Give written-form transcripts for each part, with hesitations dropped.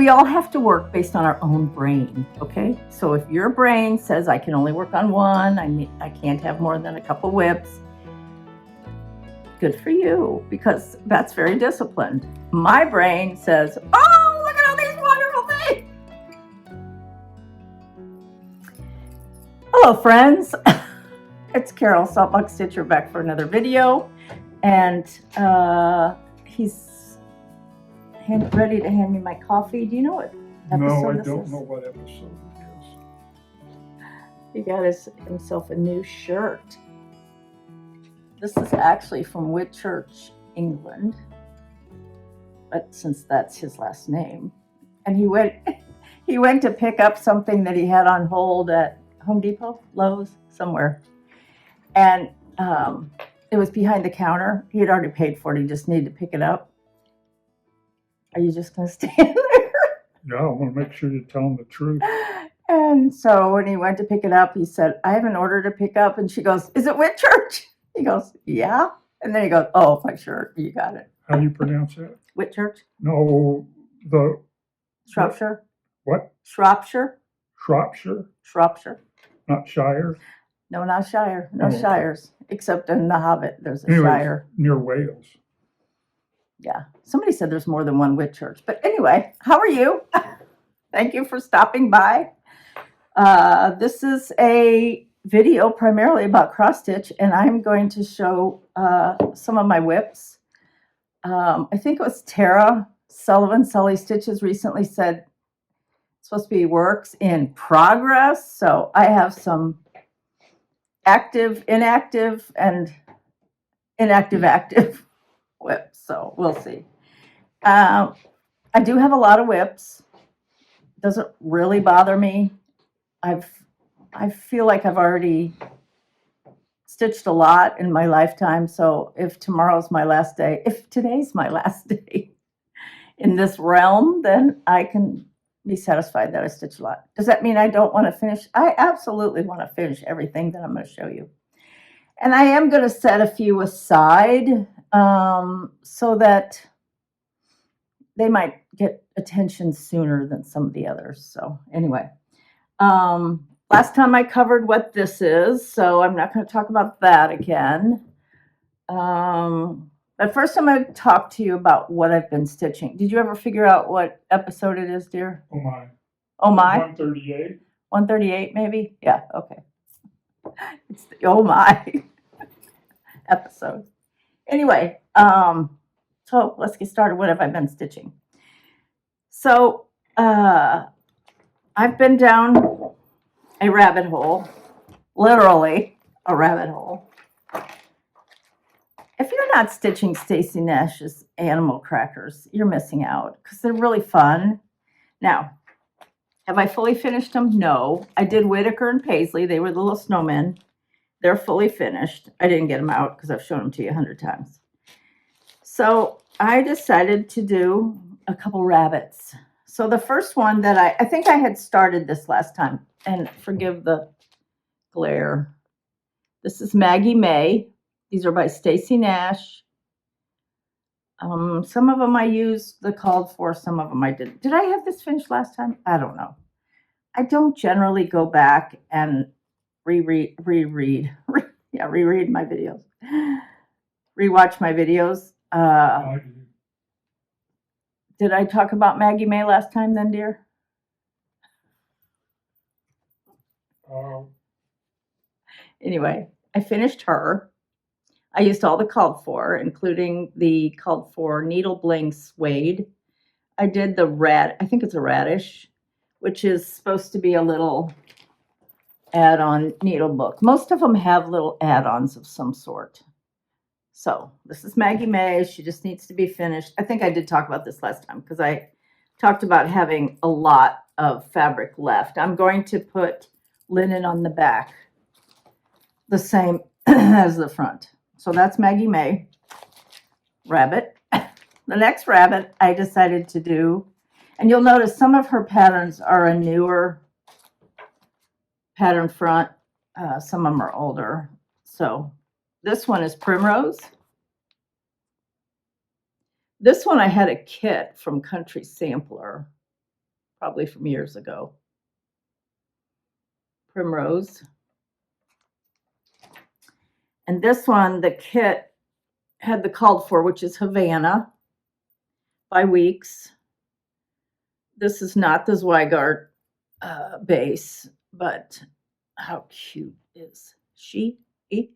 we all have to work based on our own brain, okay? So if your brain says I can only work on one, I can't have more than a couple WIPs, good for you, because that's very disciplined. My brain says, oh, look at all these wonderful things. Hello, friends. It's Carol, Saltbox Stitcher, back for another video. And he's ready to hand me my coffee. Do you know what episode No, I this don't is? know what episode it is. He got himself a new shirt. This is actually from Whitchurch, England, but since that's his last name. And he went to pick up something that he had on hold at Home Depot, Lowe's, somewhere. And it was behind the counter. He had already paid for it. He just needed to pick it up. Are you just going to stand there? Yeah, I want to make sure you tell him the truth. And so when he went to pick it up, he said, I have an order to pick up. And she goes, is it Whitchurch? He goes, yeah. And then he goes, oh, my shirt. You got it. How do you pronounce that? Whitchurch? No, the... Shropshire? What? Shropshire? Shropshire? Shropshire. Not Shire? No, not Shire. No okay. Shires. Except in the Hobbit, there's a Anyways, Shire. Near Wales. Yeah. Somebody said there's more than one Whitchurch. But anyway, how are you? Thank you for stopping by. This is a video primarily about cross stitch, and I'm going to show some of my WIPs. I think it was Tara Sullivan, Sully Stitches, recently said it's supposed to be works in progress. So I have some active, inactive, and active WIPs. So we'll see. I do have a lot of WIPs. Doesn't really bother me. I feel like I've already stitched a lot in my lifetime. So if tomorrow's my last day, if today's my last day in this realm, then I can be satisfied that I stitched a lot. Does that mean I don't want to finish? I absolutely want to finish everything that I'm going to show you. And I am going to set a few aside so that they might get attention sooner than some of the others. So anyway, last time I covered what this is, so I'm not going to talk about that again. But first I'm going to talk to you about what I've been stitching. Did you ever figure out what episode it is, dear? Oh my. Oh my? 138. 138 maybe? Yeah, okay. It's the oh my episode. Anyway, so let's get started. What have I been stitching? So I've been down a rabbit hole, literally a rabbit hole. If you're not stitching Stacy Nash's Animal Crackers, you're missing out because they're really fun. Now, have I fully finished them? No. I did Whitaker and Paisley. They were the little snowmen. They're fully finished. I didn't get them out because I've shown them to you 100 times. So I decided to do a couple rabbits. So the first one that I think I had started this last time, and forgive the glare. This is Maggie May. These are by Stacy Nash. Some of them I used the called for, some of them I didn't. Did I have this finished last time? I don't know. I don't generally go back and reread my videos. Rewatch my videos. Did I talk about Maggie May last time then, dear? Anyway, I finished her. I used all the called for, including the called for needle bling suede. I did the red, I think it's a radish, which is supposed to be a little add-on needle book. Most of them have little add-ons of some sort. So this is Maggie May. She just needs to be finished. I think I did talk about this last time because I talked about having a lot of fabric left. I'm going to put linen on the back, the same as the front. So that's Maggie May. Rabbit. The next rabbit I decided to do, and you'll notice some of her patterns are a newer pattern front. Some of them are older. So this one is Primrose. This one I had a kit from Country Sampler. probably from years ago. Primrose. And this one, the kit had the called for, which is Havana by Weeks. This is not the Zweigart base, but how cute is she?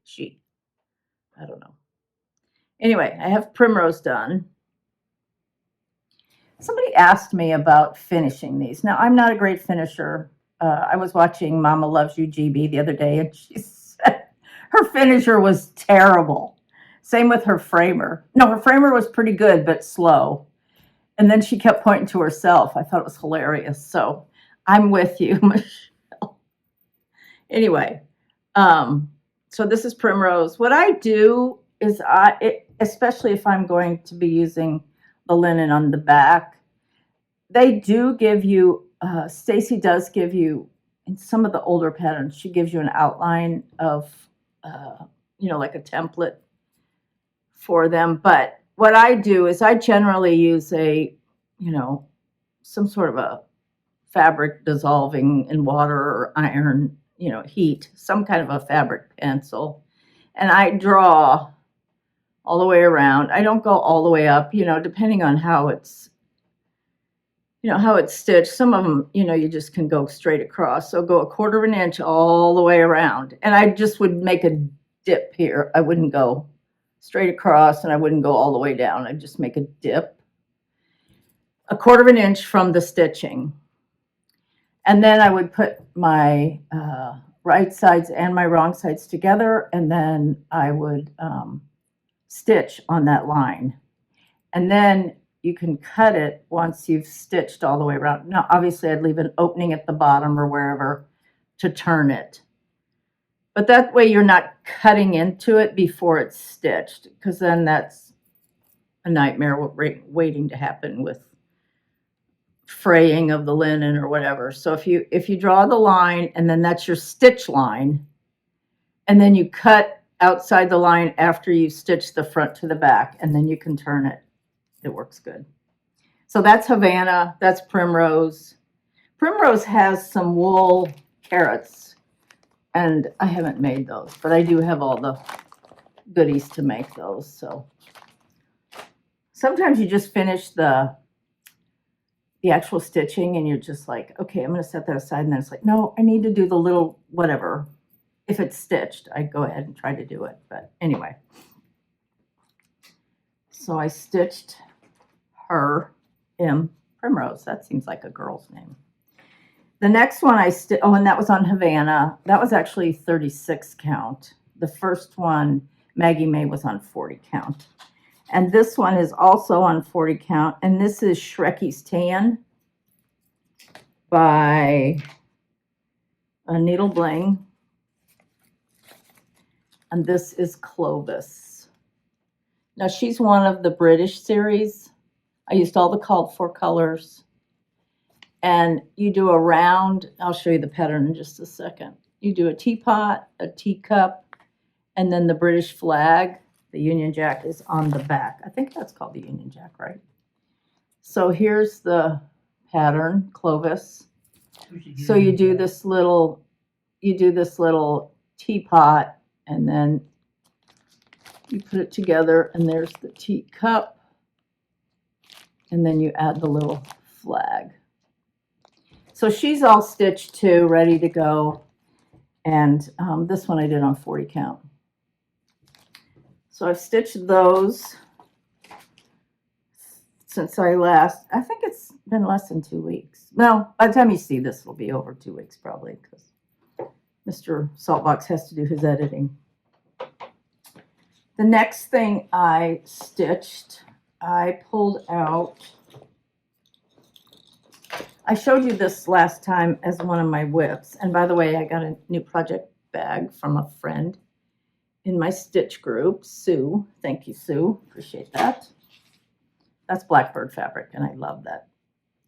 She. I don't know. Anyway, I have Primrose done. Somebody asked me about finishing these. Now, I'm not a great finisher. I was watching Mama Loves You GB the other day, and she said her finisher was terrible. Same with her framer. No, her framer was pretty good, but slow. And then she kept pointing to herself. I thought it was hilarious. So I'm with you, Michelle. Anyway, so this is Primrose. What I do is especially if I'm going to be using the linen on the back, they do give you, Stacy does give you, in some of the older patterns, she gives you an outline of, like a template for them. But what I do is I generally use some sort of a fabric dissolving in water or iron, heat, some kind of a fabric pencil. And I draw all the way around. I don't go all the way up, depending on how it's stitched. Some of them, you just can go straight across. So go 1/4 of an inch all the way around. And I just would make a dip here. I wouldn't go straight across and I wouldn't go all the way down. I'd just make a dip 1/4 of an inch from the stitching. And then I would put my right sides and my wrong sides together, and then I would stitch on that line. And then you can cut it once you've stitched all the way around. Now, obviously, I'd leave an opening at the bottom or wherever to turn it. But that way you're not cutting into it before it's stitched, because then that's a nightmare waiting to happen with fraying of the linen or whatever. So if you draw the line and then that's your stitch line, and then you cut outside the line after you stitch the front to the back, and then you can turn it. It works good. So that's Havana, that's Primrose. Primrose has some wool carrots, and I haven't made those, but I do have all the goodies to make those. So sometimes you just finish the actual stitching and you're just like, okay, I'm going to set that aside. And then it's like, no, I need to do the little whatever. If it's stitched, I go ahead and try to do it. But anyway, so I stitched her Primrose. That seems like a girl's name. The next one and that was on Havana. That was actually 36 count. The first one, Maggie May, was on 40 count. And this one is also on 40 count. And this is Shrekie's Tan by Needle Bling. And this is Clovis. Now, she's one of the British series. I used all the called for colors. And you do a round, I'll show you the pattern in just a second. You do a teapot, a teacup, and then the British flag. The Union Jack is on the back. I think that's called the Union Jack, right? So here's the pattern, Clovis. So you do this little teapot, and then you put it together, and there's the teacup, and then you add the little flag. So she's all stitched too, ready to go. And this one I did on 40 count. So I've stitched those since I think it's been less than 2 weeks. No, by the time you see this, it'll be over 2 weeks probably, because Mr. Saltbox has to do his editing. The next thing I stitched, I pulled out, I showed you this last time as one of my WIPs. And by the way, I got a new project bag from a friend in my stitch group, Sue. Thank you, Sue. Appreciate that. That's Blackbird fabric, and I love that.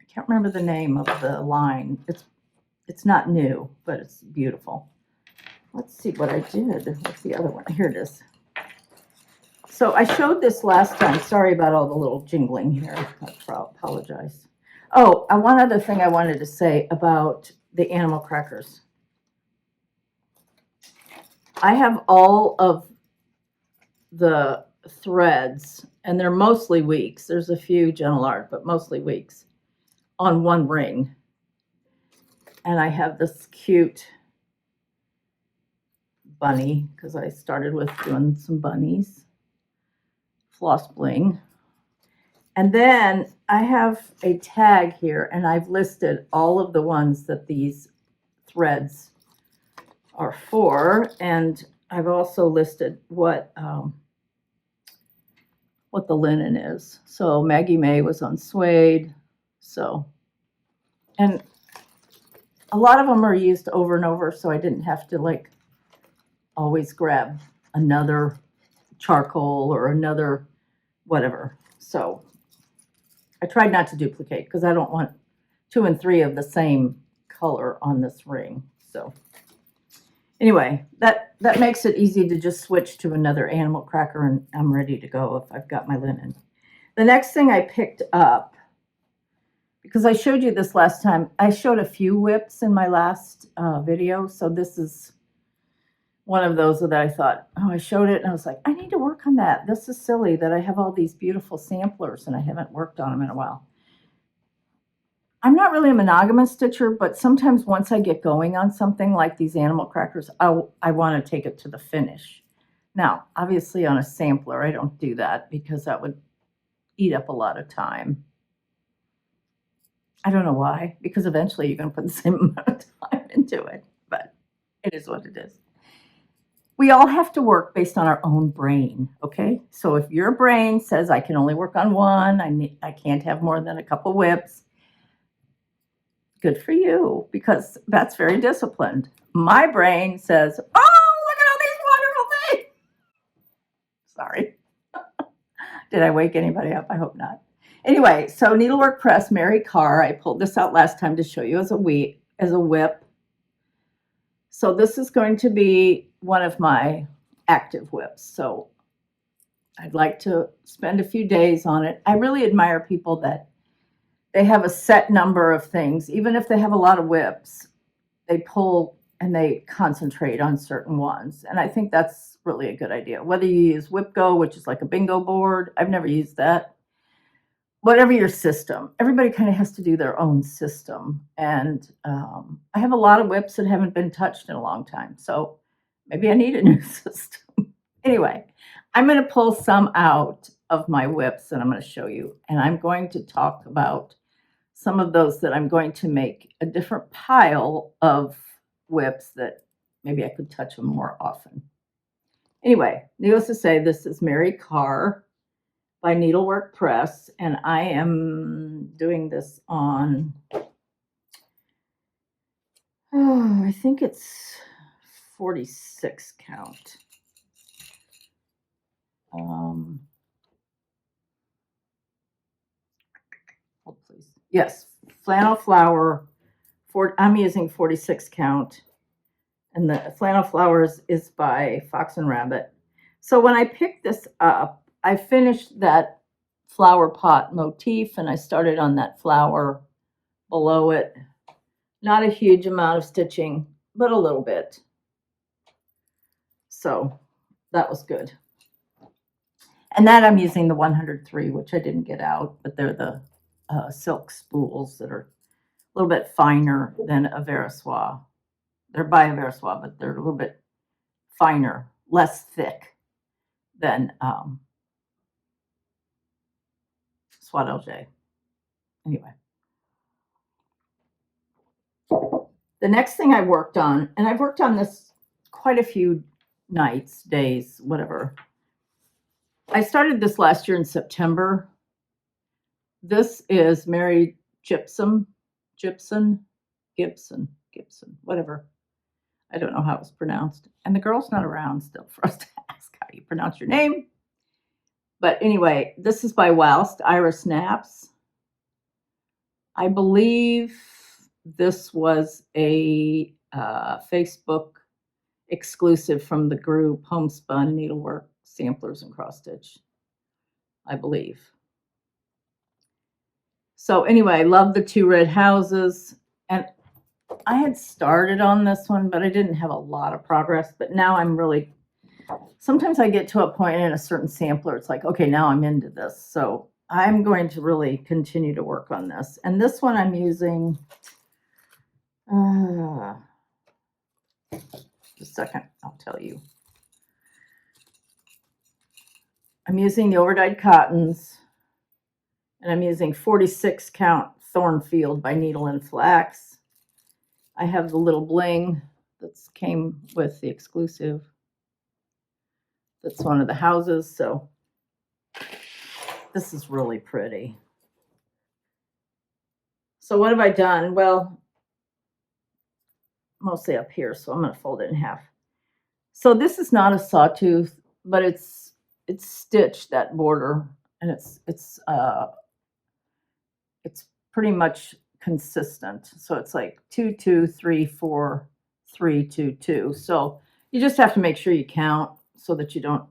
I can't remember the name of the line. It's not new, but it's beautiful. Let's see what I did. What's the other one? Here it is. So I showed this last time. Sorry about all the little jingling here. I apologize. Oh, one other thing I wanted to say about the animal crackers. I have all of the threads, and they're mostly weeks. There's a few gentle art, but mostly weeks on one ring. And I have this cute bunny because I started with doing some bunnies, floss bling. And then I have a tag here, and I've listed all of the ones that these threads are for, and I've also listed what the linen is. So Maggie May was on suede. So, and a lot of them are used over and over, so I didn't have to like always grab another charcoal or another whatever. So I tried not to duplicate because I don't want 2 and 3 of the same color on this ring. So anyway, that makes it easy to just switch to another animal cracker and I'm ready to go if I've got my linen. The next thing I picked up, because I showed you this last time, I showed a few WIPs in my last video. So this is one of those that I thought, oh, I showed it and I was like, I need to work on that. This is silly that I have all these beautiful samplers and I haven't worked on them in a while. I'm not really a monogamous stitcher, but sometimes once I get going on something like these animal crackers, I want to take it to the finish. Now, obviously on a sampler, I don't do that because that would eat up a lot of time. I don't know why, because eventually you're going to put the same amount of time into it, but it is what it is. We all have to work based on our own brain, okay? So if your brain says I can only work on one, I can't have more than a couple WIPs, good for you, because that's very disciplined. My brain says, oh, look at all these wonderful things. Sorry. Did I wake anybody up? I hope not. Anyway, so Needlework Press, Mary Carr. I pulled this out last time to show you as a WIP. So this is going to be one of my active WIPs. So I'd like to spend a few days on it. I really admire people that they have a set number of things. Even if they have a lot of WIPs, they pull and they concentrate on certain ones. And I think that's really a good idea. Whether you use WIP Go, which is like a bingo board, I've never used that. Whatever your system, everybody kind of has to do their own system. And I have a lot of WIPs that haven't been touched in a long time. So maybe I need a new system. Anyway, I'm going to pull some out of my WIPs and I'm going to show you. And I'm going to talk about some of those that I'm going to make a different pile of WIPs that maybe I could touch them more often. Anyway, needless to say, this is Mary Carr by Needlework Press, and I am doing this on, I think it's 46 count. Hold please. Yes, flannel flower. I'm using 46 count, and the flannel flowers is by Fox and Rabbit. So when I picked this up, I finished that flower pot motif and I started on that flower below it. Not a huge amount of stitching, but a little bit. So that was good. And that I'm using the 103, which I didn't get out, but they're the silk spools that are a little bit finer than a Verissois. They're by a Verissois, but they're a little bit finer, less thick than Soie d'Alger. Anyway. The next thing I worked on, and I've worked on this quite a few nights, days, whatever. I started this last year in September. This is Mary Gypson, whatever. I don't know how it was pronounced. And the girl's not around still for us to ask how you pronounce your name. But anyway, this is by Whilst Ira Snaps. I believe this was a Facebook exclusive from the group Homespun Needlework Samplers and Cross Stitch, I believe. So anyway, I love the two red houses. And I had started on this one, but I didn't have a lot of progress. But now I'm really, sometimes I get to a point in a certain sampler, it's like, okay, now I'm into this. So I'm going to really continue to work on this. And this one I'm using, just a second, I'll tell you. I'm using the overdyed cottons, and I'm using 46 count Thornfield by Needle and Flax. I have the little bling that came with the exclusive. That's one of the houses, so this is really pretty. So what have I done? Well, mostly up here, so I'm going to fold it in half. So this is not a sawtooth, but it's stitched, that border, and it's pretty much consistent. So it's like 2 2 3 4 3 2 2. So you just have to make sure you count so that you don't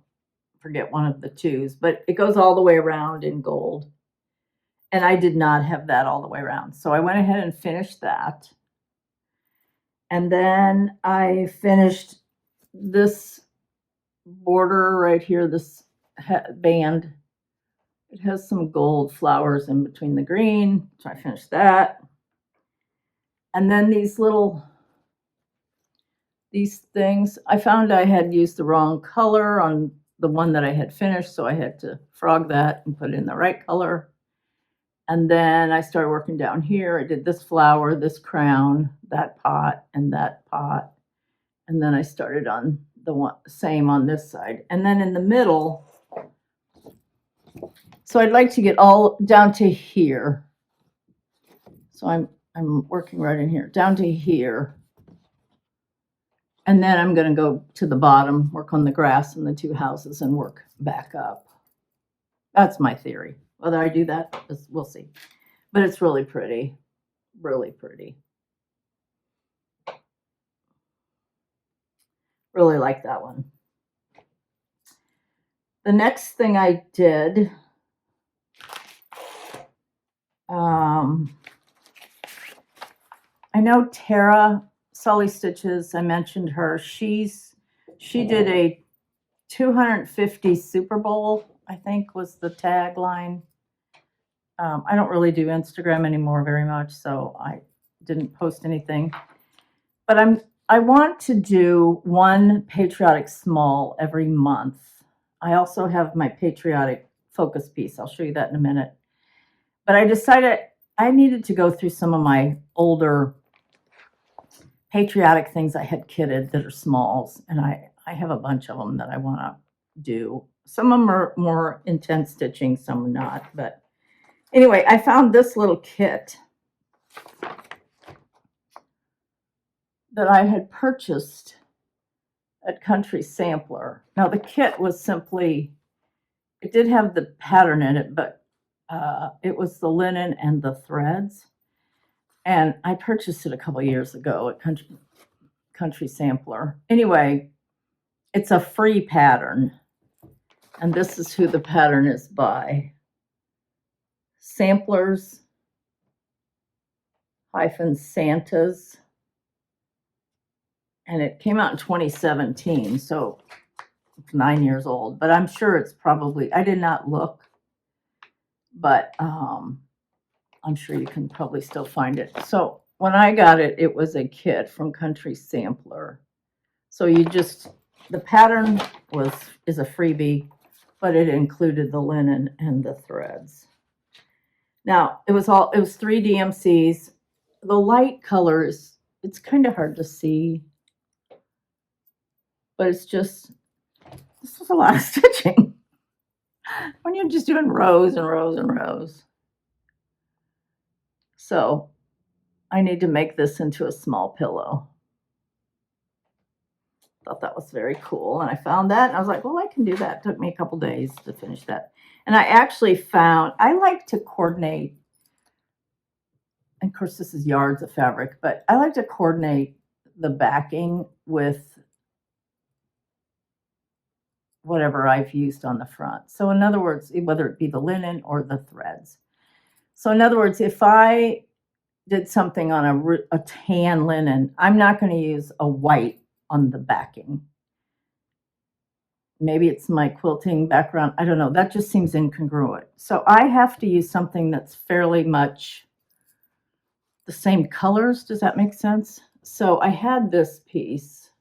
forget one of the twos, but it goes all the way around in gold. And I did not have that all the way around. So I went ahead and finished that. And then I finished this border right here, this band. It has some gold flowers in between the green. So I finished that. And then these things, I found I had used the wrong color on the one that I had finished. So I had to frog that and put it in the right color. And then I started working down here. I did this flower, this crown, that pot, and that pot. And then I started on the same on this side. And then in the middle, so I'd like to get all down to here. So I'm working right in here, down to here. And then I'm going to go to the bottom, work on the grass and the two houses, and work back up. That's my theory. Whether I do that, we'll see. But it's really pretty, really pretty. Really like that one. The next thing I did, I know Tara Sully Stitches, I mentioned her. She did a 250 Super Bowl, I think was the tagline. I don't really do Instagram anymore very much, so I didn't post anything. But I want to do one Patriotic small every month. I also have my Patriotic focus piece. I'll show you that in a minute. But I decided I needed to go through some of my older Patriotic things I had kitted that are smalls, and I have a bunch of them that I want to do. Some of them are more intense stitching, some are not. But anyway, I found this little kit that I had purchased at Country Sampler. Now the kit was simply, it did have the pattern in it, but it was the linen and the threads. And I purchased it a couple years ago at Country Sampler. Anyway, it's a free pattern. And this is who the pattern is by. Samplers-Santas. And it came out in 2017, so it's 9 years old. But I'm sure it's probably, I did not look, but I'm sure you can probably still find it. So when I got it, it was a kit from Country Sampler. So the pattern is a freebie, but it included the linen and the threads. Now it was 3 DMCs. The light colors, it's kind of hard to see, but this was a lot of stitching when you're just doing rows and rows and rows. So I need to make this into a small pillow. Thought that was very cool. And I found that and I was like, well, I can do that. It took me a couple days to finish that. And I actually found, I like to coordinate, and of course this is yards of fabric, but I like to coordinate the backing with whatever I've used on the front. So in other words, whether it be the linen or the threads. So in other words, if I did something on a tan linen, I'm not going to use a white on the backing. Maybe it's my quilting background. I don't know. That just seems incongruent. So I have to use something that's fairly much the same colors. Does that make sense? So I had this piece,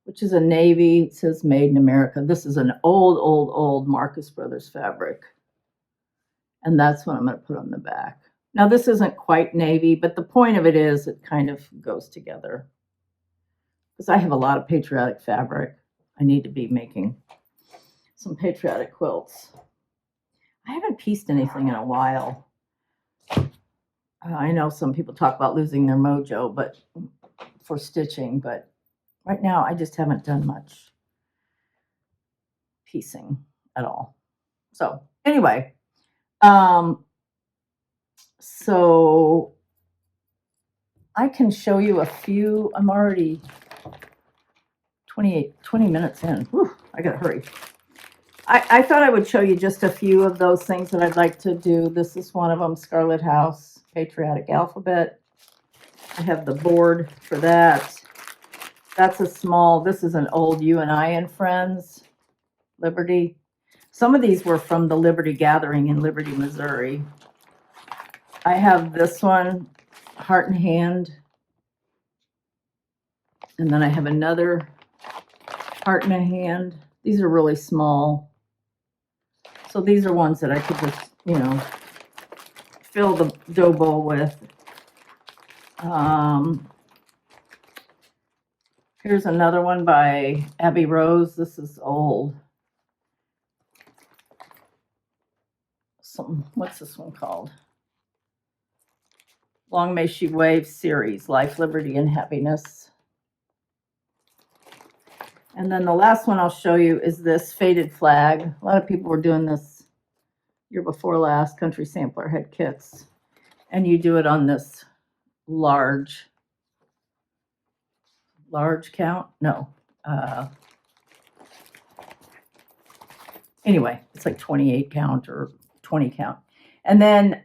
which is a navy. It says Made in America. This is an old Marcus Brothers fabric. And that's what I'm going to put on the back. Now, this isn't quite navy, but the point of it is it kind of goes together. Because I have a lot of Patriotic fabric. I need to be making some Patriotic quilts. I haven't pieced anything in a while. I know some people talk about losing their mojo, but for stitching, but right now I just haven't done much piecing at all. So anyway, so I can show you a few. I'm already 20 minutes in. Whew, I gotta hurry. I thought I would show you just a few of those things that I'd like to do. This is one of them, Scarlet House, Patriotic Alphabet. I have the board for that. That's a small, this is an old You and I and Friends, Liberty. Some of these were from the Liberty Gathering in Liberty, Missouri. I have this one, Heart and Hand. And then I have another Heart and a Hand. These are really small. So these are ones that I could just, you know, fill the dough bowl with. Here's another one by Abby Rose. This is old. What's this one called? Long May She Wave series, Life, Liberty, and Happiness. And then the last one I'll show you is this Faded Flag. A lot of people were doing this year before last. Country Sampler had kits. And you do it on this large count? No. Anyway, it's like 28 count or 20 count. And then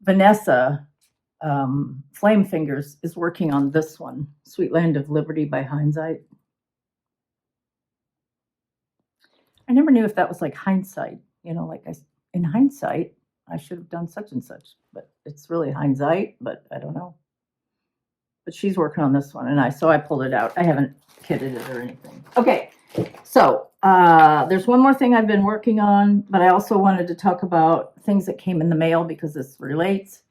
Vanessa Flame Fingers is working on this one, Sweet Land of Liberty by Hindsight. I never knew if that was like hindsight, you know, like in hindsight, I should have done such and such, but it's really hindsight, but I don't know. But she's working on this one, and so I pulled it out. I haven't kitted it or anything. Okay, so there's one more thing I've been working on, but I also wanted to talk about things that came in the mail because this relates.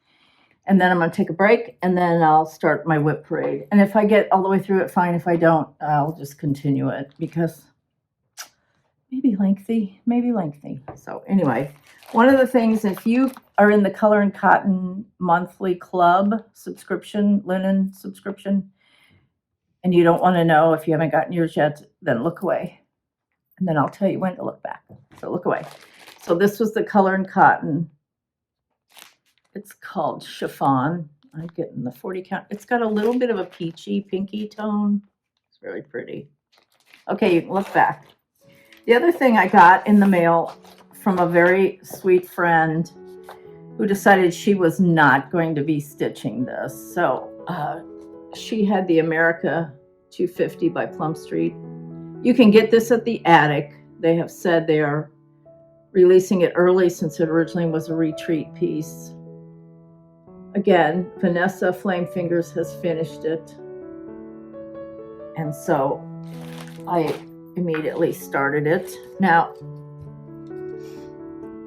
And then I'm going to take a break, and then I'll start my WIP parade. And if I get all the way through it, fine. If I don't, I'll just continue it because maybe lengthy. So anyway, one of the things, if you are in the Color and Cotton monthly club subscription, linen subscription, and you don't want to know if you haven't gotten yours yet, then look away. And then I'll tell you when to look back. So look away. So this was the Color and Cotton. It's called Chiffon. I'm getting the 40 count. It's got a little bit of a peachy, pinky tone. It's very pretty. Okay, you can look back. The other thing I got in the mail from a very sweet friend who decided she was not going to be stitching this. So she had the America 250 by Plum Street. You can get this at the Attic. They have said they are releasing it early since it originally was a retreat piece. Again, Vanessa Flame Fingers has finished it. And so I immediately started it. Now,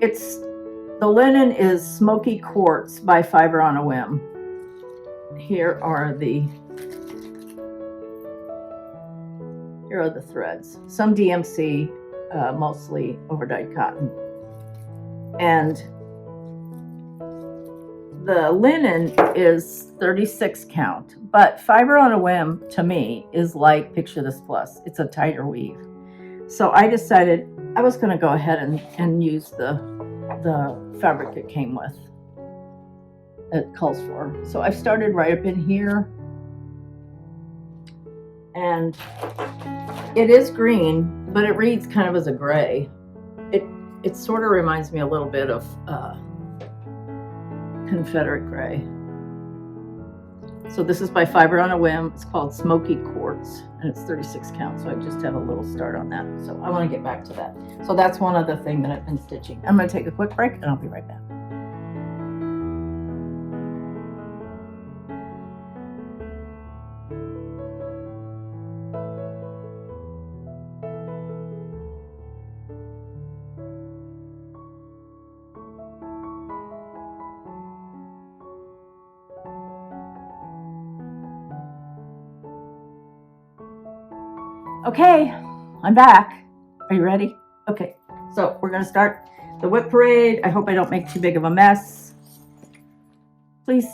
the linen is Smoky Quartz by Fiber on a Whim. Here are the threads. Some DMC, mostly overdyed cotton. And the linen is 36 count, but Fiber on a Whim to me is like Picture This Plus. It's a tighter weave. So I decided I was going to go ahead and use the fabric it came with. It calls for. So I've started right up in here. And it is green, but it reads kind of as a gray. it sort of reminds me a little bit of Confederate Gray. So this is by Fiber on a Whim. It's called Smoky Quartz, and it's 36 count. So I just have a little start on that. So I want to get back to that. So that's one other thing that I've been stitching. I'm going to take a quick break, and I'll be right back. Okay, I'm back. Are you ready? Okay, so we're going to start the WIP parade. I hope I don't make too big of a mess. Please,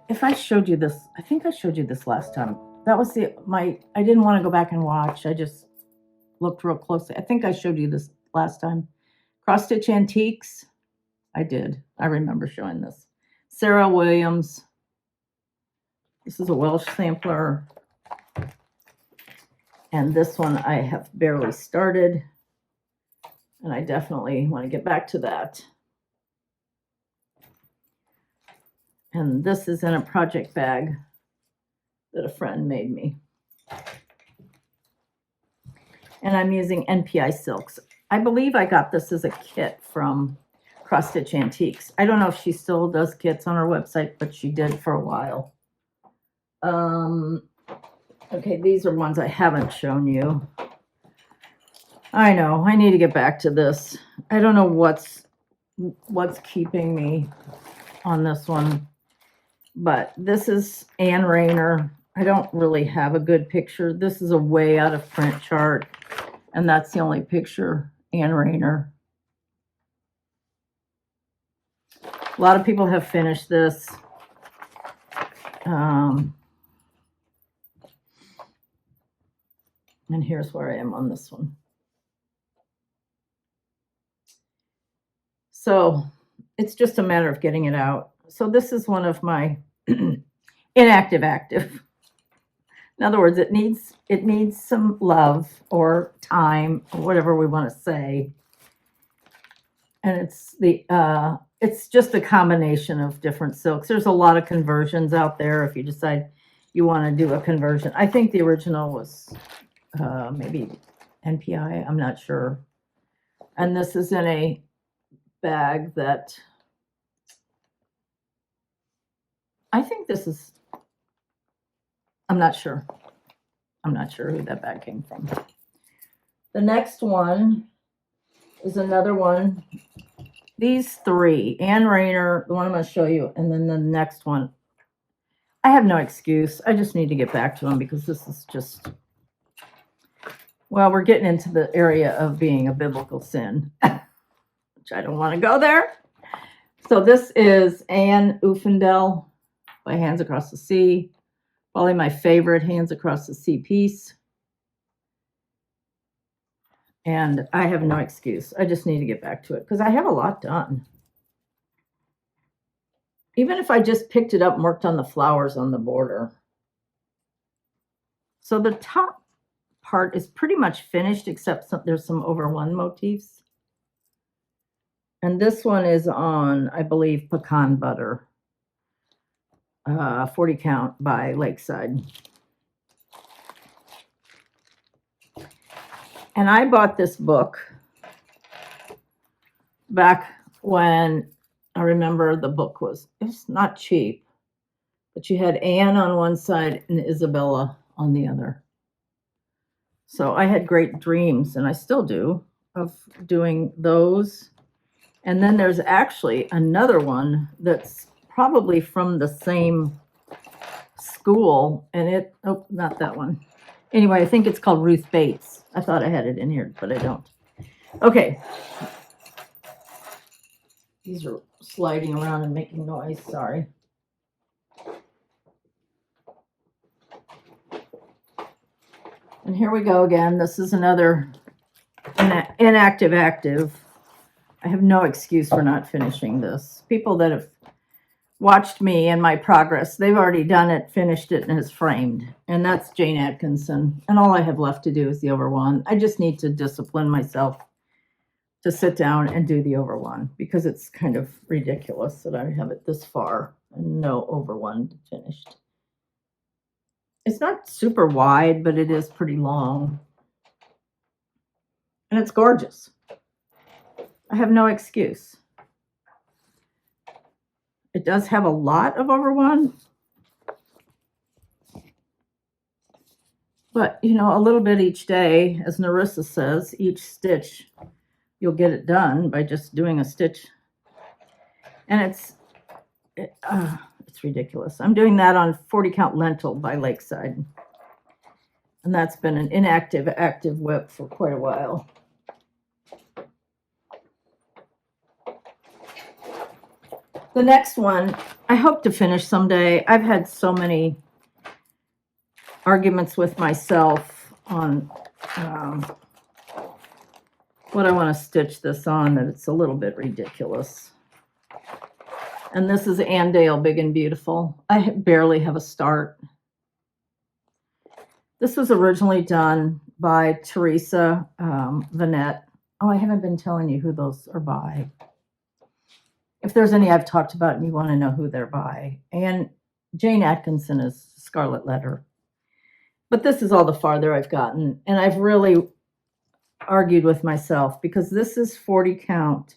if I showed you this, I think I showed you this last time. That was I didn't want to go back and watch. I just looked real closely. I think I showed you this last time. Cross Stitch Antiques. I did. I remember showing this. Sarah Williams. This is a Welsh sampler. And this one I have barely started. And I definitely want to get back to that. And this is in a project bag that a friend made me. And I'm using NPI silks. I believe I got this as a kit from Cross Stitch Antiques. I don't know if she still does kits on her website, but she did for a while. Okay, these are ones I haven't shown you. I know, I need to get back to this. I don't know what's keeping me on this one. But this is Ann Rayner. I don't really have a good picture. This is a way out of print chart. And that's the only picture, Ann Rayner. A lot of people have finished this. And here's where I am on this one. So it's just a matter of getting it out. So this is one of my inactive active. In other words, it needs some love or time or whatever we want to say. And it's just a combination of different silks. There's a lot of conversions out there if you decide you want to do a conversion. I think the original was maybe NPI, I'm not sure. And this is in a bag that I think this is, I'm not sure. I'm not sure who that bag came from. The next one is another one. These three, Ann Rayner, the one I'm going to show you, and then the next one. I have no excuse. I just need to get back to them because this is just, well, we're getting into the area of being a biblical sin, which I don't want to go there. So this is Anne Ufendel by Hands Across the Sea. Probably my favorite Hands Across the Sea piece. And I have no excuse. I just need to get back to it because I have a lot done. Even if I just picked it up and worked on the flowers on the border. So the top part is pretty much finished except there's some over one motifs. And this one is on, I believe, pecan butter. 40 count by Lakeside. And I bought this book back when I remember the book was, it's not cheap, but you had Anne on one side and Isabella on the other. So I had great dreams, and I still do, of doing those. And then there's actually another one that's probably from the same school, and oh, not that one. Anyway, I think it's called Ruth Bates. I thought I had it in here, but I don't. Okay. These are sliding around and making noise, sorry. And here we go again. This is another inactive active. I have no excuse for not finishing this. People that have watched me and my progress, they've already done it, finished it, and is framed. And that's Jane Atkinson. And all I have left to do is the over one. I just need to discipline myself to sit down and do the over one because it's kind of ridiculous that I have it this far and no over one finished. It's not super wide, but it is pretty long. And it's gorgeous. I have no excuse. It does have a lot of over one, but you know, a little bit each day, as Narissa says, each stitch, you'll get it done by just doing a stitch. And it's ridiculous. I'm doing that on 40 count lentil by Lakeside. And that's been an inactive, active WIP for quite a while. The next one, I hope to finish someday. I've had so many arguments with myself on what I want to stitch this on that it's a little bit ridiculous. And this is Andale Big and Beautiful. I barely have a start. This was originally done by Teresa Vanette. Oh, I haven't been telling you who those are by. If there's any I've talked about and you want to know who they're by. And Jane Atkinson is Scarlet Letter. But this is all the farther I've gotten. And I've really argued with myself because this is 40 count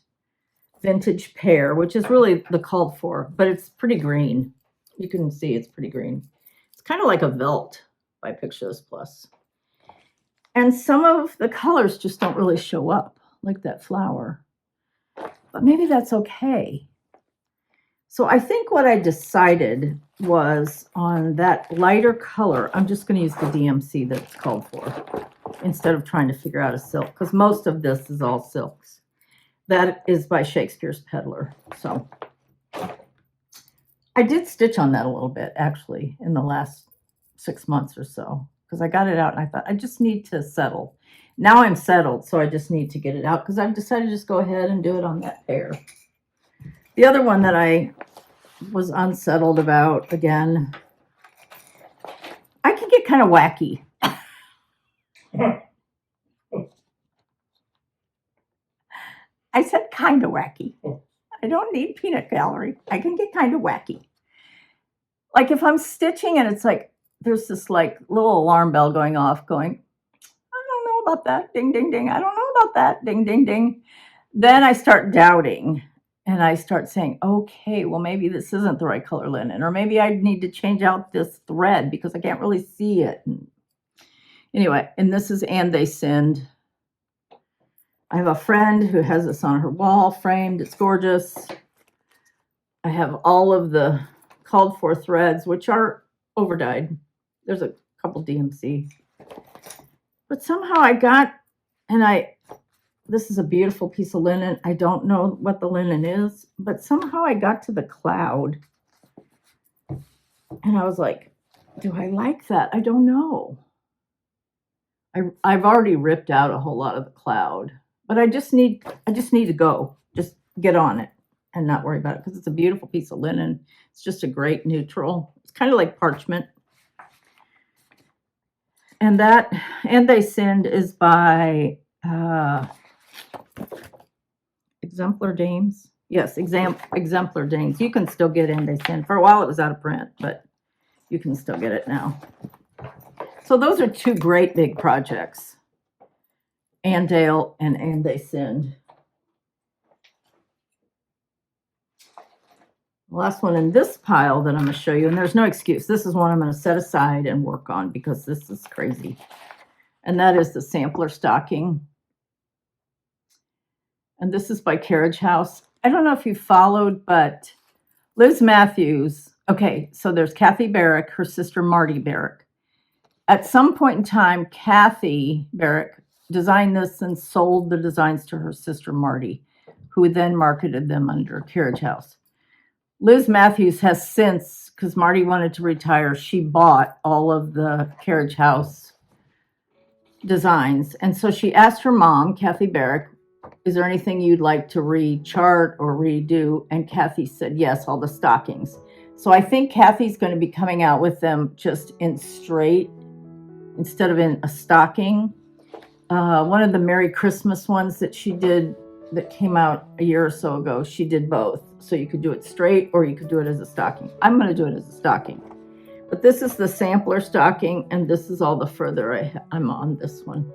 vintage pear, which is really the called for, but it's pretty green. You can see it's pretty green. It's kind of like a Velt by Pictures Plus. And some of the colors just don't really show up, like that flower. But maybe that's okay. So I think what I decided was on that lighter color, I'm just going to use the DMC that's called for instead of trying to figure out a silk, because most of this is all silks. That is by Shakespeare's Peddler. So I did stitch on that a little bit, actually, in the last 6 months or so, because I got it out and I thought, I just need to settle. Now I'm settled, so I just need to get it out because I've decided to just go ahead and do it on that pear. The other one that I was unsettled about, again, I can get kind of wacky. I said kind of wacky. I don't need peanut gallery. I can get kind of wacky. Like if I'm stitching and it's like, there's this like little alarm bell going off going, I don't know about that. Ding, ding, ding. I don't know about that. Ding, ding, ding. Then I start doubting and I start saying, okay, well, maybe this isn't the right color linen, or maybe I need to change out this thread because I can't really see it. Anyway, and this is And They Sinned. I have a friend who has this on her wall framed. It's gorgeous. I have all of the called for threads, which are overdyed. There's a couple DMC. But somehow I got, this is a beautiful piece of linen. I don't know what the linen is, but somehow I got to the cloud. And I was like, do I like that? I don't know. I've already ripped out a whole lot of the cloud. But I just need to go. Just get on it and not worry about it because it's a beautiful piece of linen. It's just a great neutral. It's kind of like parchment. And that And They Sinned is by Exemplar Dames. Yes, Exemplar Dames. You can still get And They Sinned. For a while it was out of print, but you can still get it now. So those are two great big projects. Andale and They Sinned. The last one in this pile that I'm going to show you, and there's no excuse. This is one I'm going to set aside and work on because this is crazy. And that is the sampler stocking. And this is by Carriage House. I don't know if you followed, but Liz Matthews. Okay, so there's Kathy Barrick, her sister Marty Barrick. At some point in time, Kathy Barrick designed this and sold the designs to her sister Marty, who then marketed them under Carriage House. Liz Matthews has since, because Marty wanted to retire, she bought all of the Carriage House designs. And so she asked her mom, Kathy Barrick, is there anything you'd like to rechart or redo? And Kathy said, yes, all the stockings. So I think Kathy's going to be coming out with them just in straight instead of in a stocking. One of the Merry Christmas ones that she did that came out a year or so ago, she did both. So you could do it straight or you could do it as a stocking. I'm going to do it as a stocking. But this is the sampler stocking, and this is all the further I'm on this one.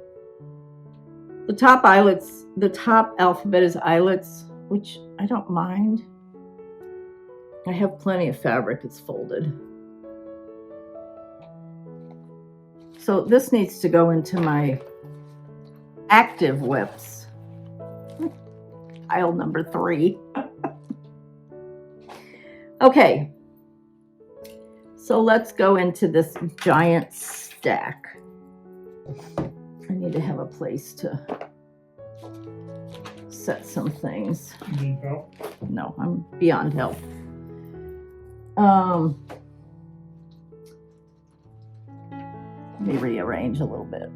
The top eyelets, the top alphabet is eyelets, which I don't mind. I have plenty of fabric, it's folded. So this needs to go into my active WIPs. Pile number 3. Okay. So let's go into this giant stack. I need to have a place to set some things. You need help? No, I'm beyond help. Let me rearrange a little bit.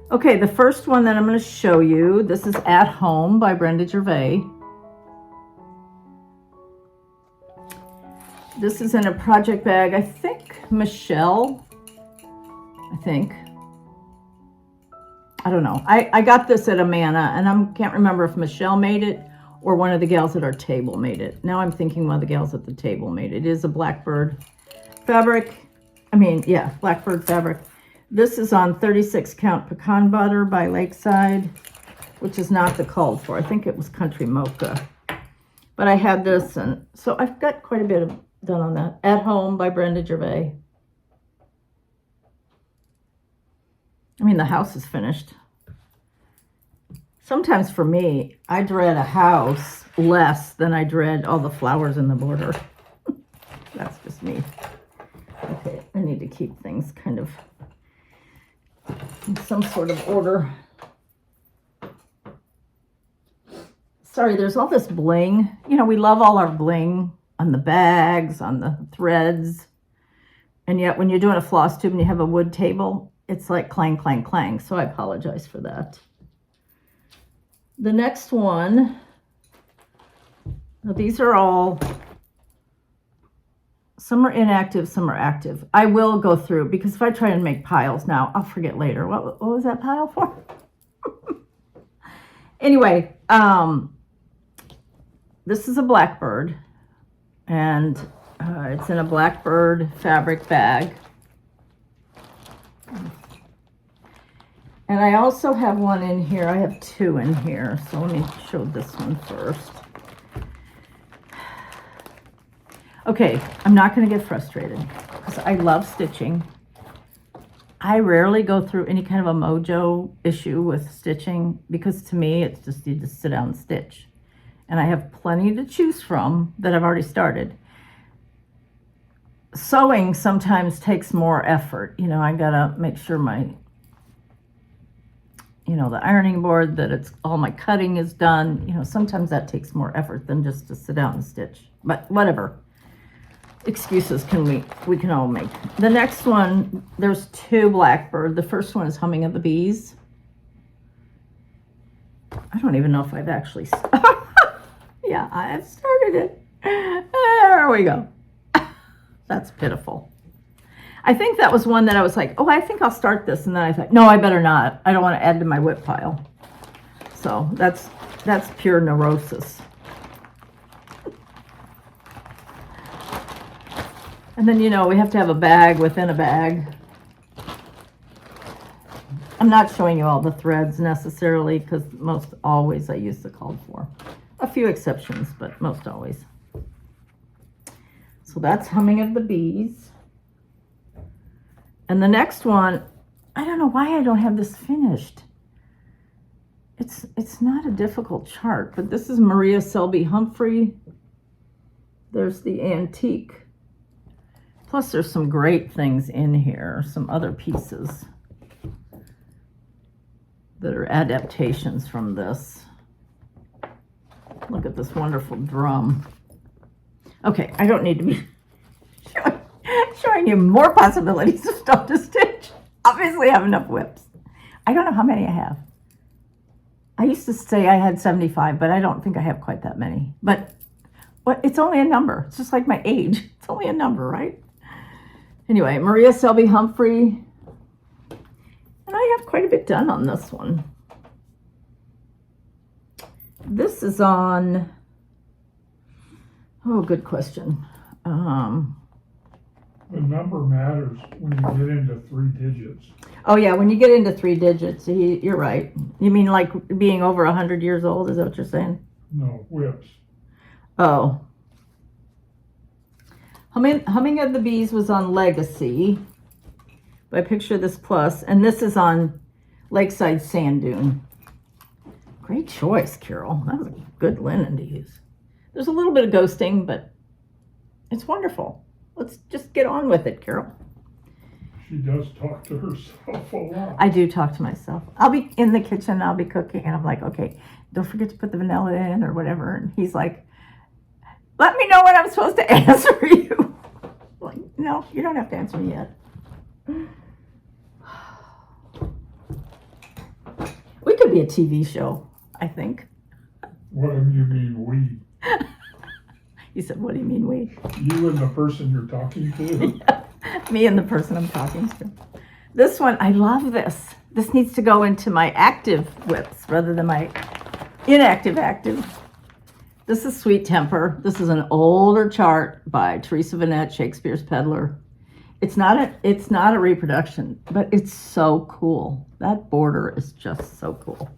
Okay, the first one that I'm going to show you, this is At Home by Brenda Gervais. This is in a project bag. I think Michelle, I don't know. I got this at Amana, and I can't remember if Michelle made it or one of the gals at our table made it. Now I'm thinking one of the gals at the table made it. It is a Blackbird fabric. Blackbird fabric. This is on 36 count pecan butter by Lakeside, which is not the called for. I think it was Country Mocha. But I had this, and so I've got quite a bit done on that. At Home by Brenda Gervais. I mean, the house is finished. Sometimes for me, I dread a house less than I dread all the flowers in the border. That's just me. Okay, I need to keep things kind of in some sort of order. Sorry, there's all this bling. You know, we love all our bling on the bags, on the threads. And yet when you're doing a floss tube and you have a wood table, it's like clang, clang, clang. So I apologize for that. The next one, now these are all, some are inactive, some are active. I will go through, because if I try and make piles now, I'll forget later. What was that pile for? Anyway, this is a Blackbird, and it's in a Blackbird fabric bag. And I also have one in here. I have 2 in here, so let me show this one first. Okay, I'm not going to get frustrated because I love stitching. I rarely go through any kind of a mojo issue with stitching because to me it's just you just sit down and stitch. And I have plenty to choose from that I've already started. Sewing sometimes takes more effort. You know, I gotta make sure my, the ironing board, that it's all my cutting is done. You know, sometimes that takes more effort than just to sit down and stitch. But whatever. Excuses we can all make. The next one, there's 2 Blackbird. The first one is Humming of the Bees. I don't even know if I've actually yeah, I've started it. There we go. That's pitiful. I think that was one that I was like, oh, I think I'll start this, and then I thought, no, I better not. I don't want to add to my WIP pile. So that's pure neurosis. And then, we have to have a bag within a bag. I'm not showing you all the threads necessarily because most always I use the called for. A few exceptions, but most always. So that's Humming of the Bees. And the next one, I don't know why I don't have this finished. It's not a difficult chart, but this is Maria Selby Humphrey. There's the antique. Plus there's some great things in here, some other pieces that are adaptations from this. Look at this wonderful drum. Okay, I don't need to be showing you more possibilities of stuff to stitch. Obviously, I have enough whips. I don't know how many I have. I used to say I had 75, but I don't think I have quite that many. But it's only a number. It's just like my age. It's only a number, right? Anyway, Maria Selby Humphrey. And I have quite a bit done on this one. This is on, oh, good question. The number matters when you get into 3 digits. Oh yeah, when you get into 3 digits, you're right. You mean like being over 100 years old? Is that what you're saying? No, whips. Oh. Humming of the Bees was on Legacy by Picture This Plus, and this is on Lakeside Sand Dune. Great choice, Carol. That was a good linen to use. There's a little bit of ghosting, but it's wonderful. Let's just get on with it, Carol. She does talk to herself a lot. I do talk to myself. I'll be in the kitchen, I'll be cooking, and I'm like, okay, don't forget to put the vanilla in or whatever. And he's like, let me know when I'm supposed to answer you. I'm like, no, you don't have to answer me yet. We could be a TV show, I think. What do you mean we? You said, what do you mean we? You and the person you're talking to? Yeah, me and the person I'm talking to. This one, I love this. This needs to go into my active whips rather than my inactive active. This is Sweet Temper. This is an older chart by Teresa Vanette, Shakespeare's Peddler. It's not a reproduction, but it's so cool. That border is just so cool.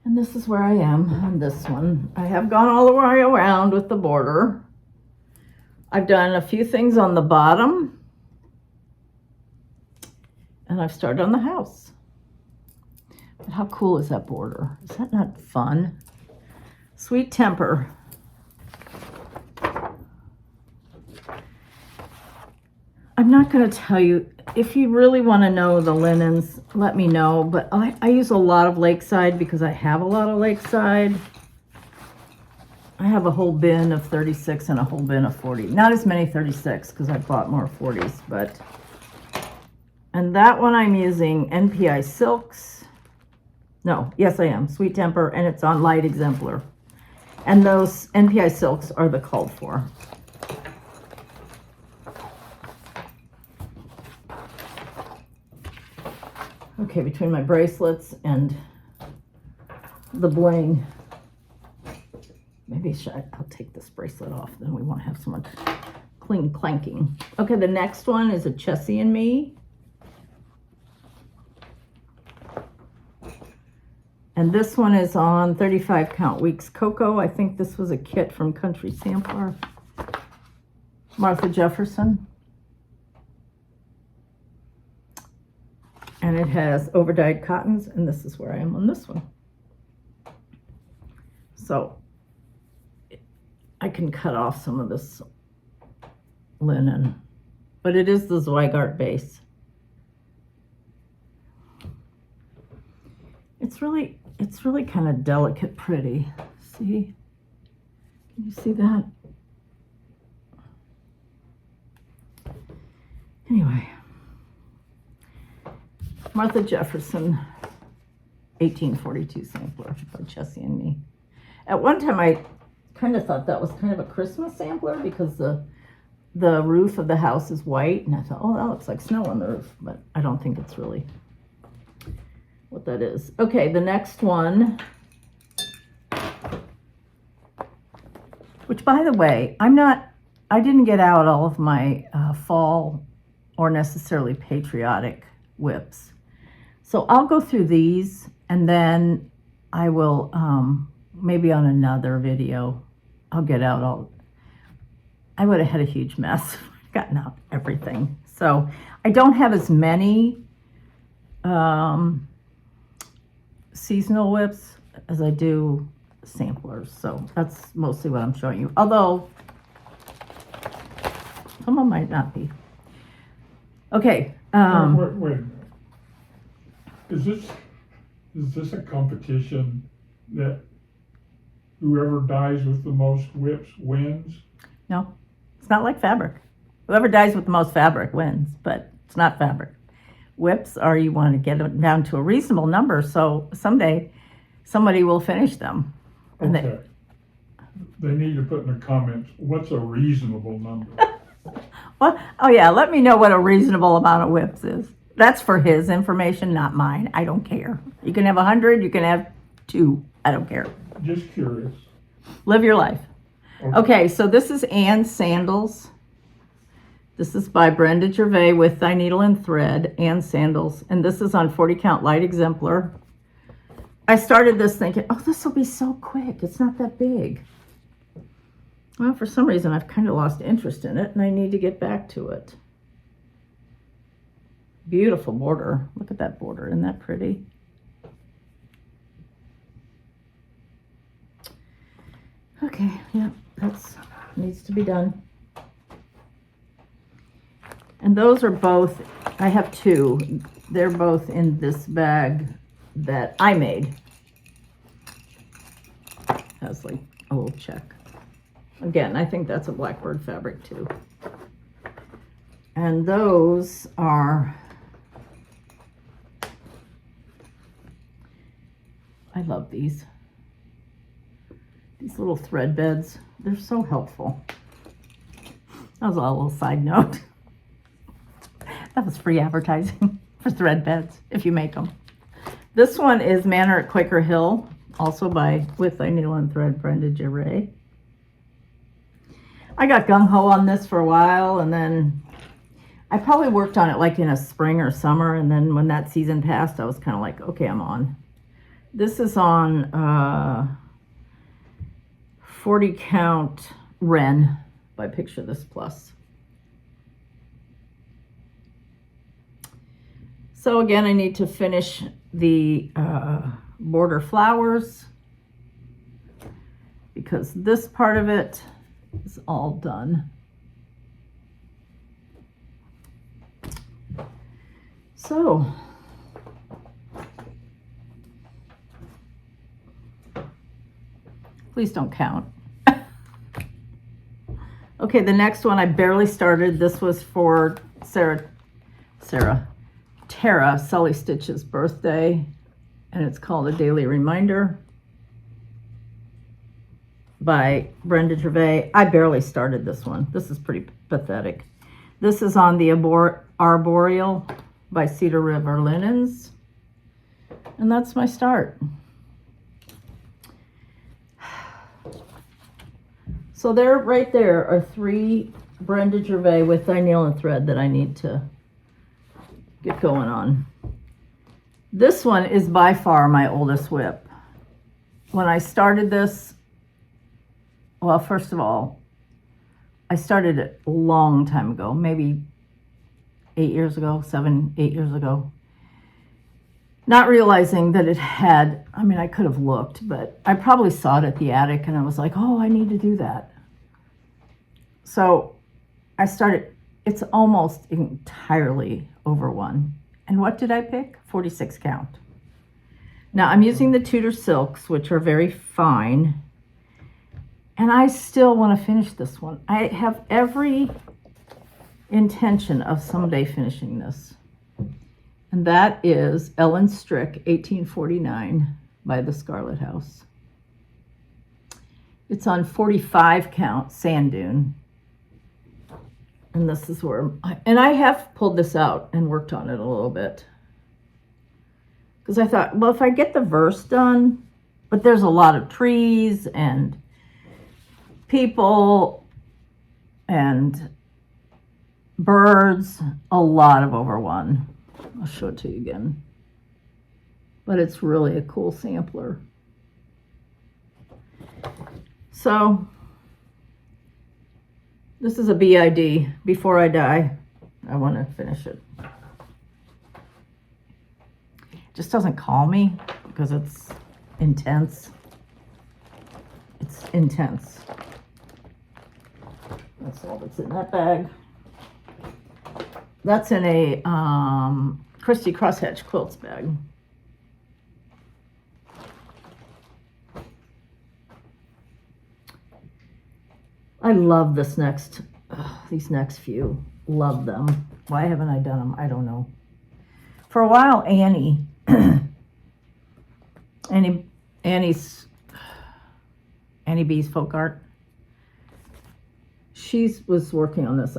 And this is where I am on this one. I have gone all the way around with the border. I've done a few things on the bottom. And I've started on the house. But how cool is that border? Is that not fun? Sweet Temper. I'm not going to tell you. If you really want to know the linens, let me know. But I use a lot of Lakeside because I have a lot of Lakeside. I have a whole bin of 36 and a whole bin of 40. Not as many 36 because I bought more 40s. But and that one I'm using NPI Silks. No, yes I am. Sweet Temper, and it's on Light Exemplar. And those NPI Silks are the called for. Okay, between my bracelets and the bling, maybe I'll take this bracelet off, then we won't have so much clean clanking. Okay, the next one is a Chessie and Me. And this one is on 35 count weeks Cocoa. I think this was a kit from Country Sampler. Martha Jefferson. And it has overdyed cottons, and this is where I am on this one. So I can cut off some of this linen, but it is the Zweigart base. It's really kind of delicate pretty. See? Can you see that? Anyway. Martha Jefferson, 1842 sampler by Chessie and Me. At one time, I kind of thought that was kind of a Christmas sampler because the roof of the house is white, and I thought, oh, that looks like snow on the roof, but I don't think it's really what that is. Okay, the next one, which, by the way, I didn't get out all of my fall or necessarily patriotic whips. So I'll go through these, and then I will, maybe on another video, I'll get out all, I would have had a huge mess. I've gotten out everything. So I don't have as many seasonal whips as I do samplers. So that's mostly what I'm showing you. Although, some of them might not be. Okay. Wait a minute. Is this a competition that whoever dies with the most whips wins? No, it's not like fabric. Whoever dies with the most fabric wins, but it's not fabric. WIPs are, you want to get them down to a reasonable number, so someday somebody will finish them. And Okay. They need to put in the comments, what's a reasonable number? Well, oh yeah, let me know what a reasonable amount of WIPs is. That's for his information, not mine. I don't care. You can have 100, you can have 2. I don't care. Just curious. Live your life. Okay, so this is Anne's Sandals. This is by Brenda Gervais with Thy Needle and Thread, Anne's Sandals. And this is on 40 count light exemplar. I started this thinking, oh, this will be so quick. It's not that big. Well, for some reason, I've kind of lost interest in it, and I need to get back to it. Beautiful border. Look at that border. Isn't that pretty? Okay, yeah, that's needs to be done. And those are both, I have 2. They're both in this bag that I made. Has like a little check. Again, I think that's a blackbird fabric too. And those are, I love these. These little thread beds, they're so helpful. That was a little side note. That was free advertising for thread beds, if you make them. This one is Manor at Quaker Hill, also by With Thy Needle and Thread, Brenda Gervais. I got gung-ho on this for a while, and then I probably worked on it like in a spring or summer, and then when that season passed, I was kind of like, okay, I'm on. This is on 40 count Wren by Picture This Plus. So again, I need to finish the border flowers because this part of it is all done. So please don't count. Okay, the next one I barely started. This was for Tara Sully Stitch's birthday, and it's called A Daily Reminder by Brenda Gervais. I barely started this one. This is pretty pathetic. This is on the Arboreal by Cedar River Linens, and that's my start. So there, right there, are 3 Brenda Gervais with Thy Needle and Thread that I need to get going on. This one is by far my oldest WIP. When I started this, well, first of all, I started it a long time ago, maybe 8 years ago, 7, 8 years ago. Not realizing that it had, I mean, I could have looked, but I probably saw it at the attic and I was like, oh, I need to do that. So I started, it's almost entirely over 1. And what did I pick? 46 count. Now I'm using the Tudor silks, which are very fine. And I still want to finish this one. I have every intention of someday finishing this. And that is Ellen Strick, 1849 by the Scarlet House. It's on 45 count sand dune. And this is where, and I have pulled this out and worked on it a little bit. Because I thought, well, if I get the verse done, but there's a lot of trees and people and birds, a lot of over 1. I'll show it to you again. But it's really a cool sampler. So this is a BID. Before I die, I want to finish it. It just doesn't call me because it's intense. It's intense. That's all that's in that bag. That's in a Christy Crosshatch quilts bag. I love these next few. Love them. Why haven't I done them? I don't know. For a while, Annie's Annie B's folk art. She was working on this.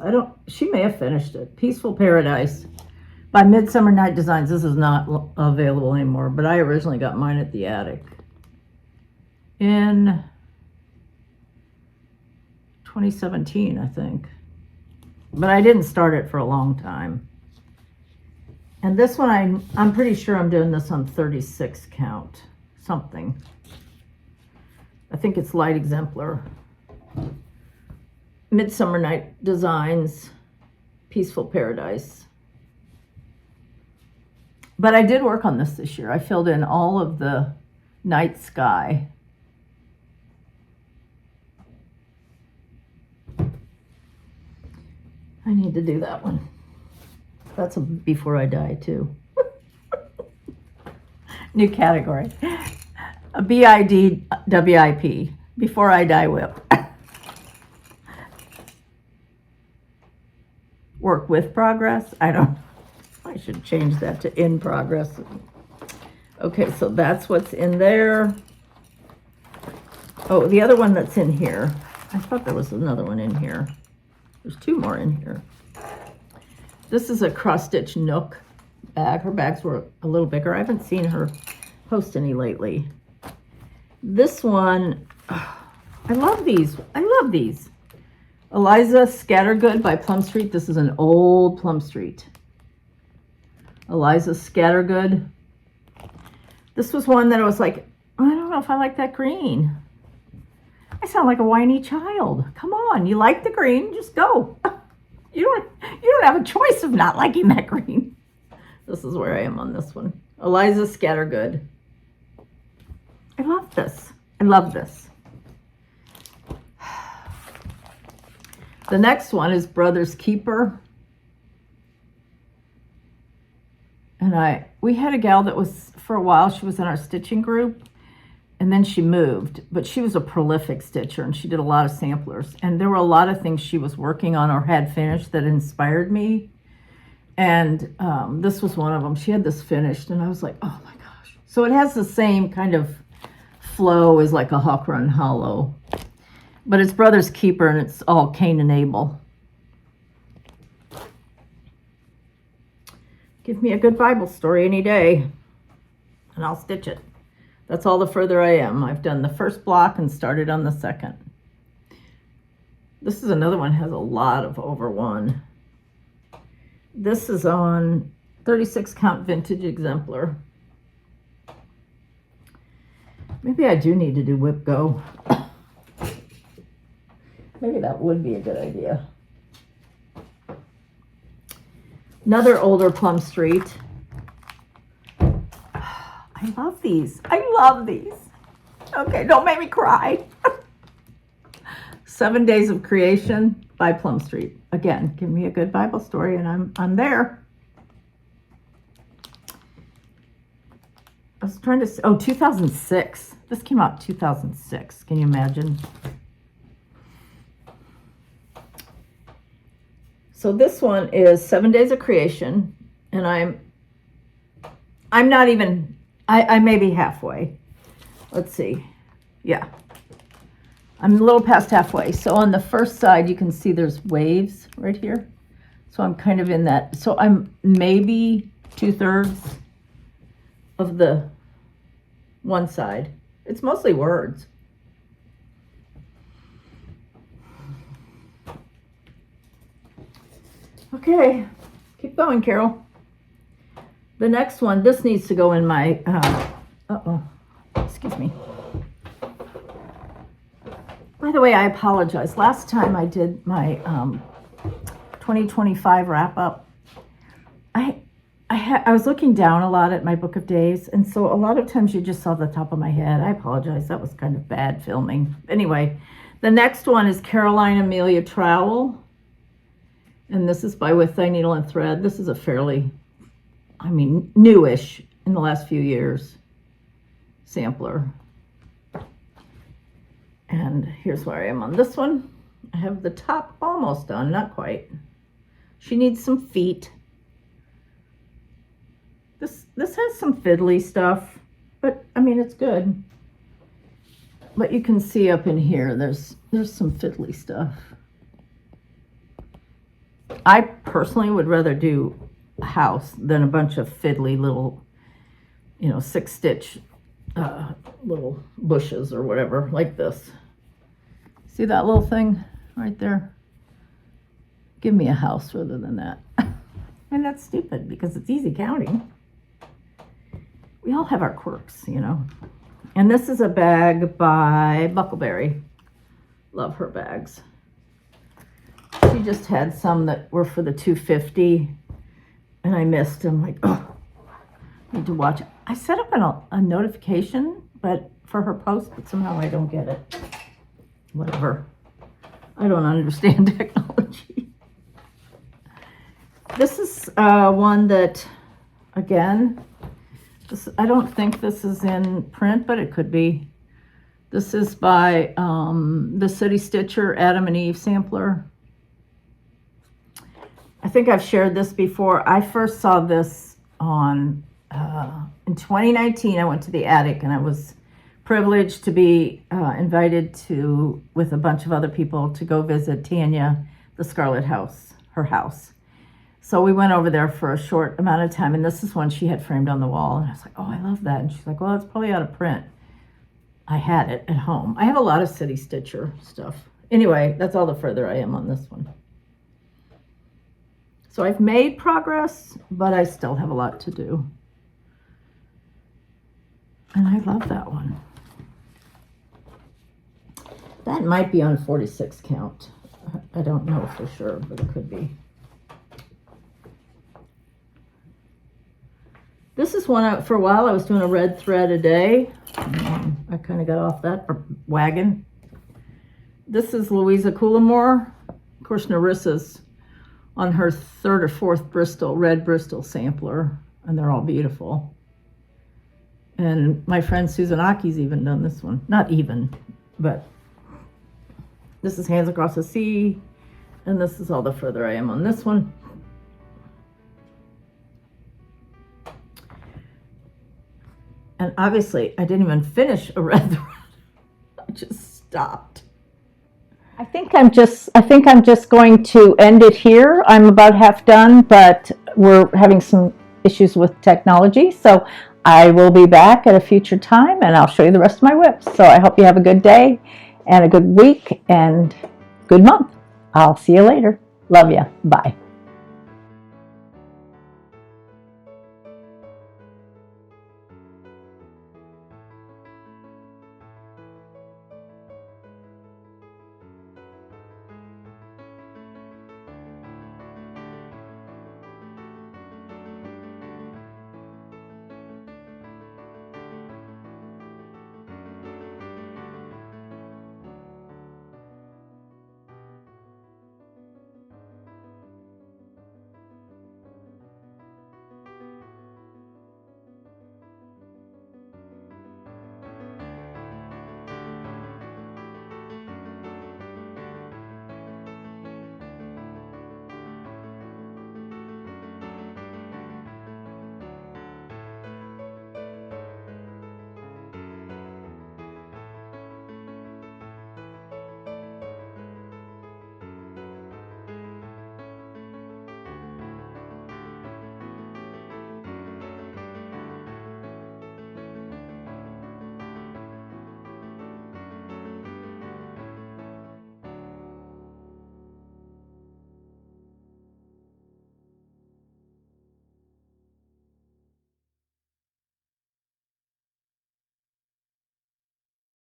She may have finished it. Peaceful Paradise by Midsummer Night Designs. This is not available anymore, but I originally got mine at the attic in 2017, I think. But I didn't start it for a long time. And this one, I'm pretty sure I'm doing this on 36 count, something. I think it's Light Exemplar. Midsummer Night Designs, Peaceful Paradise. But I did work on this year. I filled in all of the night sky. I need to do that one. That's a Before I Die too. New category. A BID WIP. Before I Die WIP. Work with progress. I should change that to in progress. Okay, so that's what's in there. Oh, the other one that's in here. I thought there was another one in here. There's two more in here. This is a cross-stitch Nook bag. Her bags were a little bigger. I haven't seen her post any lately. This one, I love these. I love these. Eliza Scattergood by Plum Street. This is an old Plum Street. Eliza Scattergood. This was one that I was like, I don't know if I like that green. I sound like a whiny child. Come on, you like the green, just go. You don't have a choice of not liking that green. This is where I am on this one. Eliza Scattergood. I love this. I love this. The next one is Brother's Keeper. And we had a gal that was, for a while, she was in our stitching group. And then she moved, but she was a prolific stitcher and she did a lot of samplers. And there were a lot of things she was working on or had finished that inspired me. And this was one of them. She had this finished and I was like, oh my gosh. So it has the same kind of flow as like a Hawk Run Hollow. But it's Brother's Keeper and it's all Cain and Abel. Give me a good Bible story any day and I'll stitch it. That's all the further I am. I've done the first block and started on the second. This is another one, has a lot of over one. This is on 36 count vintage exemplar. Maybe I do need to do WIP Go. Maybe that would be a good idea. Another older Plum Street. I love these. I love these. Okay, don't make me cry. 7 Days of Creation by Plum Street. Again, give me a good Bible story and I'm there. I was trying to, 2006. This came out 2006. Can you imagine? So this one is 7 Days of Creation and I'm not even, I may be halfway. Let's see. Yeah. I'm a little past halfway. So on the first side, you can see there's waves right here. So I'm kind of in that. So I'm maybe 2/3 of the one side. It's mostly words. Okay. Keep going, Carol. The next one, this needs to go in my, excuse me. By the way, I apologize. Last time I did my 2025 wrap up, I was looking down a lot at my book of days, and so a lot of times you just saw the top of my head. I apologize. That was kind of bad filming. Anyway, the next one is Caroline Amelia Trowell, and this is by With Thy Needle and Thread. This is a fairly, newish in the last few years sampler. And here's where I am on this one. I have the top almost done, not quite. She needs some feet. This has some fiddly stuff, but I mean, it's good. But you can see up in here, there's some fiddly stuff. I personally would rather do a house than a bunch of fiddly little, 6-stitch little bushes or whatever, like this. See that little thing right there? Give me a house rather than that. And that's stupid because it's easy counting. We all have our quirks, And this is a bag by Buckleberry. Love her bags. She just had some that were for the 250, and I missed. I'm like, oh, need to watch it. I set up a notification, but for her post, but somehow I don't get it. Whatever. I don't understand technology. This is one that, again, I don't think this is in print, but it could be. This is by the City Stitcher Adam and Eve sampler. I think I've shared this before. I first saw this in 2019. I went to the attic and I was privileged to be invited with a bunch of other people to go visit Tanya, the Scarlet House, her house. So we went over there for a short amount of time, and this is one she had framed on the wall. And I was like, oh, I love that. And she's like, well, it's probably out of print. I had it at home. I have a lot of City Stitcher stuff. Anyway, that's all the further I am on this one. So I've made progress, but I still have a lot to do. And I love that one. That might be on 46 count. I don't know for sure, but it could be. This is one, for a while I was doing a red thread a day. I kind of got off that wagon. This is Louisa Coulamore. Of course, Narissa's on her 3rd or 4th red Bristol sampler, and they're all beautiful. And my friend Susan Aki's even done this one. Not even, but this is Hands Across the Sea, and this is all the further I am on this one. And obviously, I didn't even finish a red thread. I just stopped. I think I'm just going to end it here. I'm about half done, but we're having some issues with technology. So I will be back at a future time and I'll show you the rest of my WIPs. So I hope you have a good day and a good week and good month. I'll see you later. Love ya. Bye.